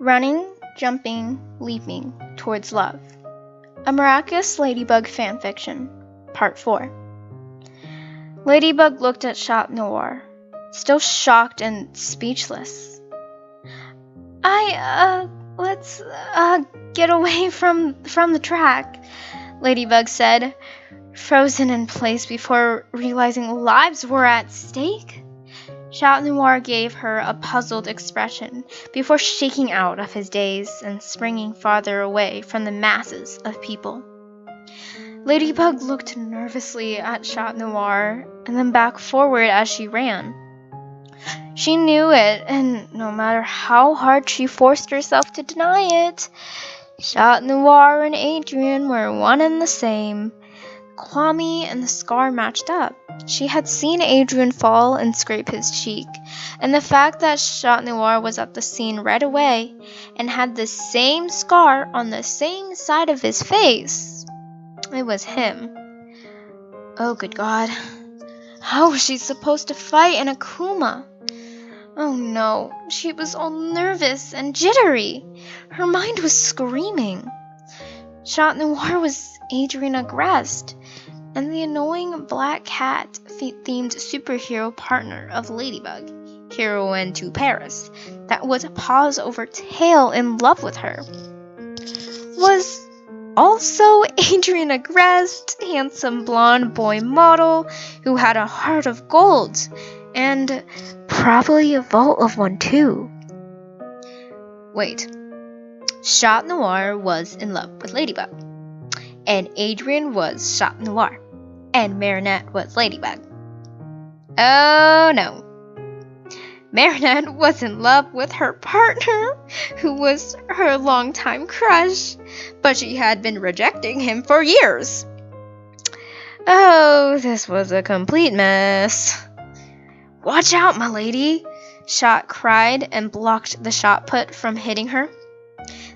Running, Jumping, Leaping Towards Love. A Miraculous Ladybug Fanfiction, Part 4. Ladybug looked at Chat Noir, still shocked and speechless. Let's get away from the track, Ladybug said, frozen in place before realizing lives were at stake. Chat Noir gave her a puzzled expression before shaking out of his daze and springing farther away from the masses of people. Ladybug looked nervously at Chat Noir and then back forward as she ran. She knew it, and no matter how hard she forced herself to deny it, Chat Noir and Adrian were one and the same. Kwame and the scar matched up. She had seen Adrian fall and scrape his cheek, and the fact that Chat Noir was at the scene right away and had the same scar on the same side of his face. It was him. Oh, good God. How was she supposed to fight an akuma? Oh no, she was all nervous and jittery. Her mind was screaming. Chat Noir was Adrian Agreste, and the annoying black cat-themed superhero partner of Ladybug, heroine to Paris, that was paws over tail in love with her, was also Adrian Agreste, handsome blonde boy model who had a heart of gold, and probably a vault of one too. Wait, Chat Noir was in love with Ladybug, and Adrian was Chat Noir, and Marinette was Ladybug. Oh no. Marinette was in love with her partner, who was her longtime crush, but she had been rejecting him for years. Oh, this was a complete mess. Watch out, my lady, Chat cried and blocked the shot put from hitting her.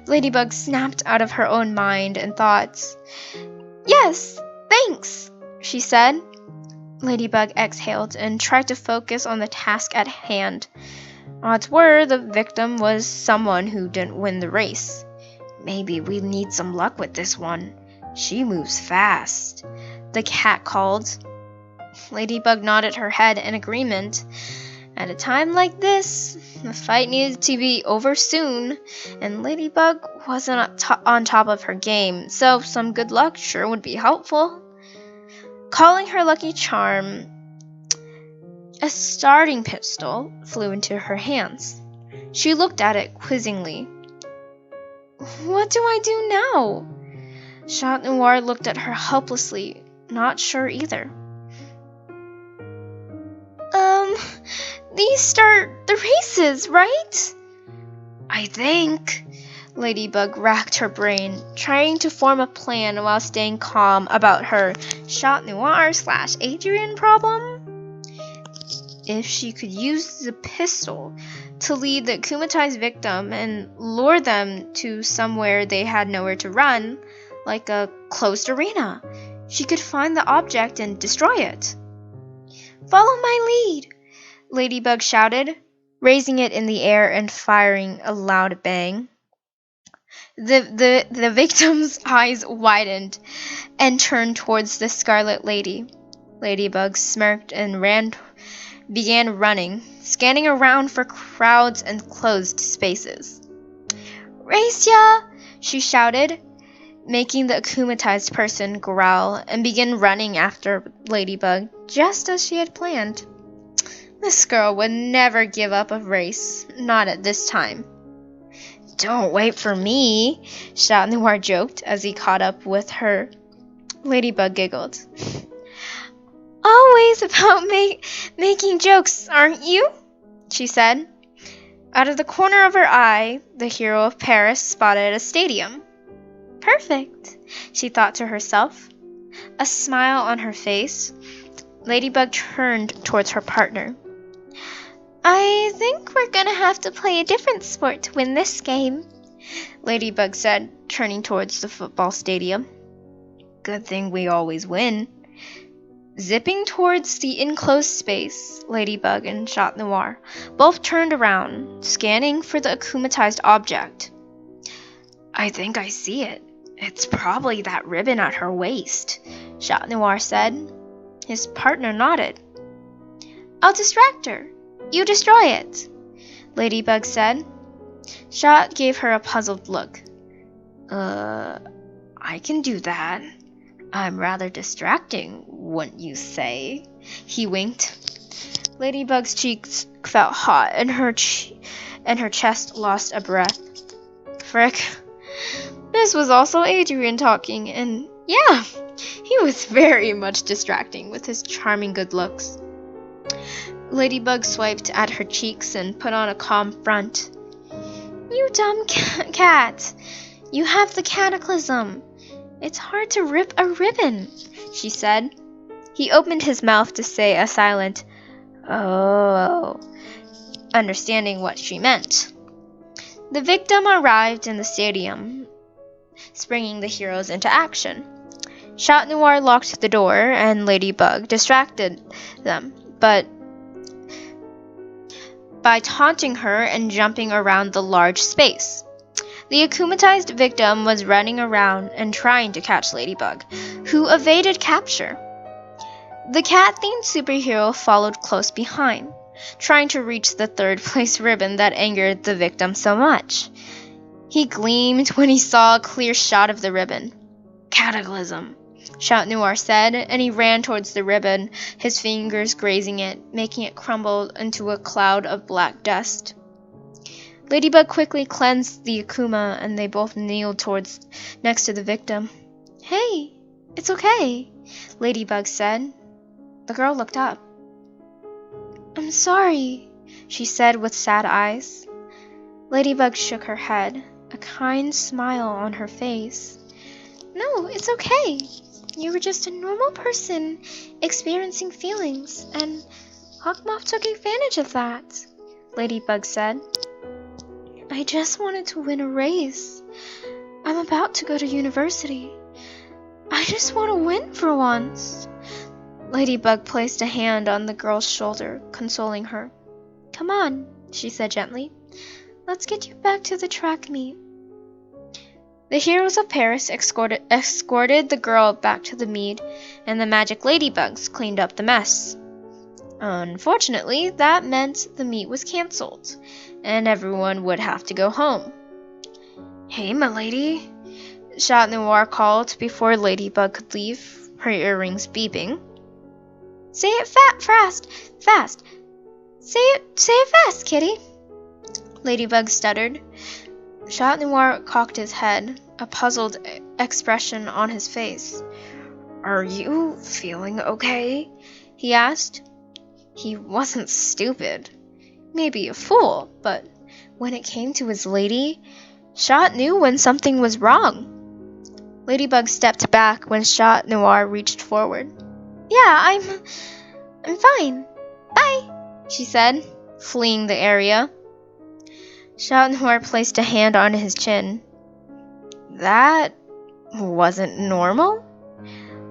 Ladybug snapped out of her own mind and thoughts. Yes, thanks, she said. Ladybug exhaled and tried to focus on the task at hand. Odds were the victim was someone who didn't win the race. Maybe we need some luck with this one. She moves fast, the cat called. Ladybug nodded her head in agreement. At a time like this, the fight needed to be over soon, and Ladybug wasn't on top of her game, so some good luck sure would be helpful. Calling her lucky charm, a starting pistol flew into her hands. She looked at it quizzingly. What do I do now? Chat Noir looked at her helplessly, not sure either. These start the races, right? I think. Ladybug racked her brain, trying to form a plan while staying calm about her Chat Noir/Adrian problem. If she could use the pistol to lead the akumatized victim and lure them to somewhere they had nowhere to run, like a closed arena, she could find the object and destroy it. Follow my lead, Ladybug shouted, raising it in the air and firing a loud bang. The victim's eyes widened and turned towards the Scarlet Lady. Ladybug smirked and began running, scanning around for crowds and closed spaces. Race ya! She shouted, making the akumatized person growl and begin running after Ladybug, just as she had planned. This girl would never give up a race, not at this time. Don't wait for me, Chat Noir joked as he caught up with her. Ladybug giggled. Always about making jokes, aren't you? She said. Out of the corner of her eye, the hero of Paris spotted a stadium. Perfect, she thought to herself. A smile on her face, Ladybug turned towards her partner. I think we're gonna have to play a different sport to win this game, Ladybug said, turning towards the football stadium. Good thing we always win. Zipping towards the enclosed space, Ladybug and Chat Noir both turned around, scanning for the akumatized object. I think I see it. It's probably that ribbon at her waist, Chat Noir said. His partner nodded. I'll distract her. You destroy it, Ladybug said. Chat gave her a puzzled look. I can do that. I'm rather distracting, wouldn't you say? He winked. Ladybug's cheeks felt hot, and her chest lost a breath. Frick. This was also Adrian talking, and yeah, he was very much distracting with his charming good looks. Ladybug swiped at her cheeks and put on a calm front. You dumb cat. You have the cataclysm. It's hard to rip a ribbon, she said. He opened his mouth to say a silent, oh, understanding what she meant. The victim arrived in the stadium, springing the heroes into action. Chat Noir locked the door, and Ladybug distracted them, but by taunting her and jumping around the large space. The akumatized victim was running around and trying to catch Ladybug, who evaded capture. The cat-themed superhero followed close behind, trying to reach the third-place ribbon that angered the victim so much. He gleamed when he saw a clear shot of the ribbon. Cataclysm, Chat Noir said, and he ran towards the ribbon, his fingers grazing it, making it crumble into a cloud of black dust. Ladybug quickly cleansed the akuma, and they both kneeled next to the victim. Hey, it's okay, Ladybug said. The girl looked up. I'm sorry, she said with sad eyes. Ladybug shook her head, a kind smile on her face. No, it's okay. You were just a normal person experiencing feelings, and Hawkmoth took advantage of that, Ladybug said. I just wanted to win a race. I'm about to go to university. I just want to win for once. Ladybug placed a hand on the girl's shoulder, consoling her. Come on, she said gently. Let's get you back to the track meet. The heroes of Paris escorted the girl back to the meet, and the magic ladybugs cleaned up the mess. Unfortunately, that meant the meet was cancelled, and everyone would have to go home. Hey, milady, Chat Noir called before Ladybug could leave, her earrings beeping. Say it fast. Say it fast, kitty. Ladybug stuttered. Chat Noir cocked his head, a puzzled expression on his face. Are you feeling okay? He asked. He wasn't stupid. Maybe a fool, but when it came to his lady, Chat knew when something was wrong. Ladybug stepped back when Chat Noir reached forward. Yeah, I'm fine. Bye, she said, fleeing the area. Chat Noir placed a hand on his chin. That wasn't normal?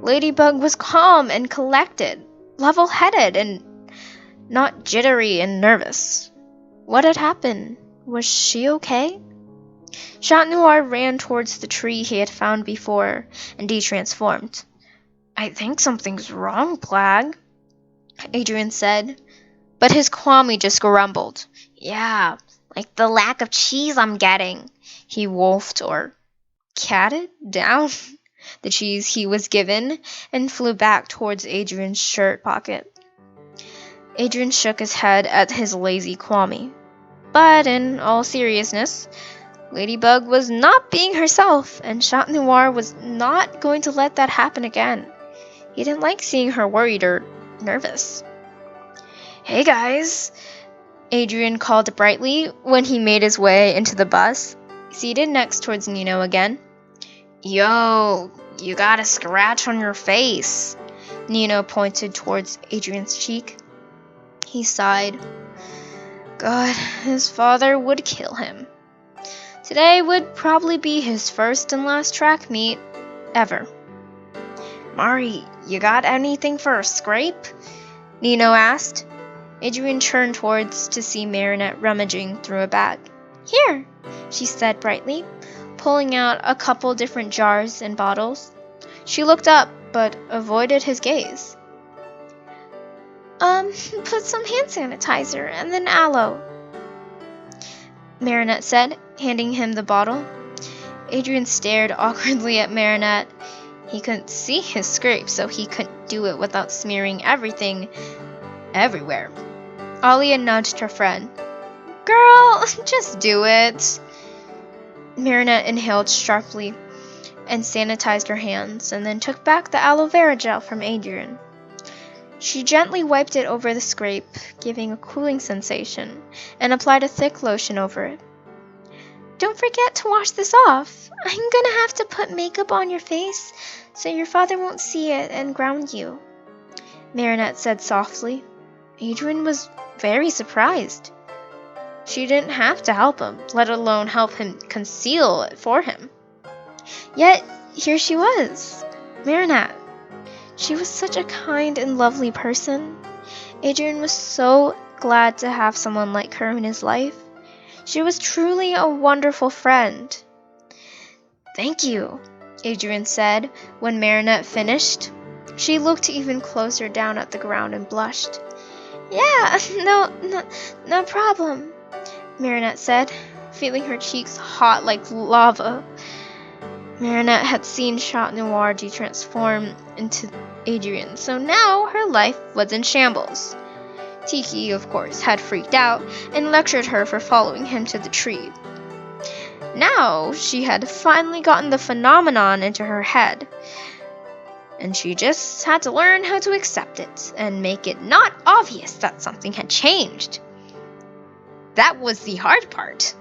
Ladybug was calm and collected, level-headed, and not jittery and nervous. What had happened? Was she okay? Chat Noir ran towards the tree he had found before and de-transformed. I think something's wrong, Plag, Adrian said, but his Kwame just grumbled. Yeah, like the lack of cheese I'm getting. He wolfed or catted down the cheese he was given and flew back towards Adrian's shirt pocket. Adrian shook his head at his lazy Kwame. But in all seriousness, Ladybug was not being herself, and Chat Noir was not going to let that happen again. He didn't like seeing her worried or nervous. Hey guys, Adrian called brightly when he made his way into the bus, seated next towards Nino again. Yo, you got a scratch on your face. Nino pointed towards Adrian's cheek. He sighed. God, his father would kill him. Today would probably be his first and last track meet ever. Mari, You got anything for a scrape? Nino asked. Adrian turned towards to see Marinette rummaging through a bag. Here, she said brightly, pulling out a couple different jars and bottles. She looked up, but avoided his gaze. Put some hand sanitizer and then aloe, Marinette said, handing him the bottle. Adrian stared awkwardly at Marinette. He couldn't see his scrape, so he couldn't do it without smearing everything everywhere. Alia nudged her friend. Girl, just do it. Marinette inhaled sharply and sanitized her hands, and then took back the aloe vera gel from Adrian. She gently wiped it over the scrape, giving a cooling sensation, and applied a thick lotion over it. Don't forget to wash this off. I'm gonna have to put makeup on your face so your father won't see it and ground you, Marinette said softly. Adrian was very surprised. She didn't have to help him, let alone help him conceal it for him. Yet, here she was, Marinette. She was such a kind and lovely person. Adrian was so glad to have someone like her in his life. She was truly a wonderful friend. Thank you, Adrian said when Marinette finished. She looked even closer down at the ground and blushed. Yeah, no problem, Marinette said, feeling her cheeks hot like lava. Marinette had seen Chat Noir transform into Adrian, so now her life was in shambles. Tiki, of course, had freaked out and lectured her for following him to the tree. Now she had finally gotten the phenomenon into her head, and she just had to learn how to accept it and make it not obvious that something had changed. That was the hard part.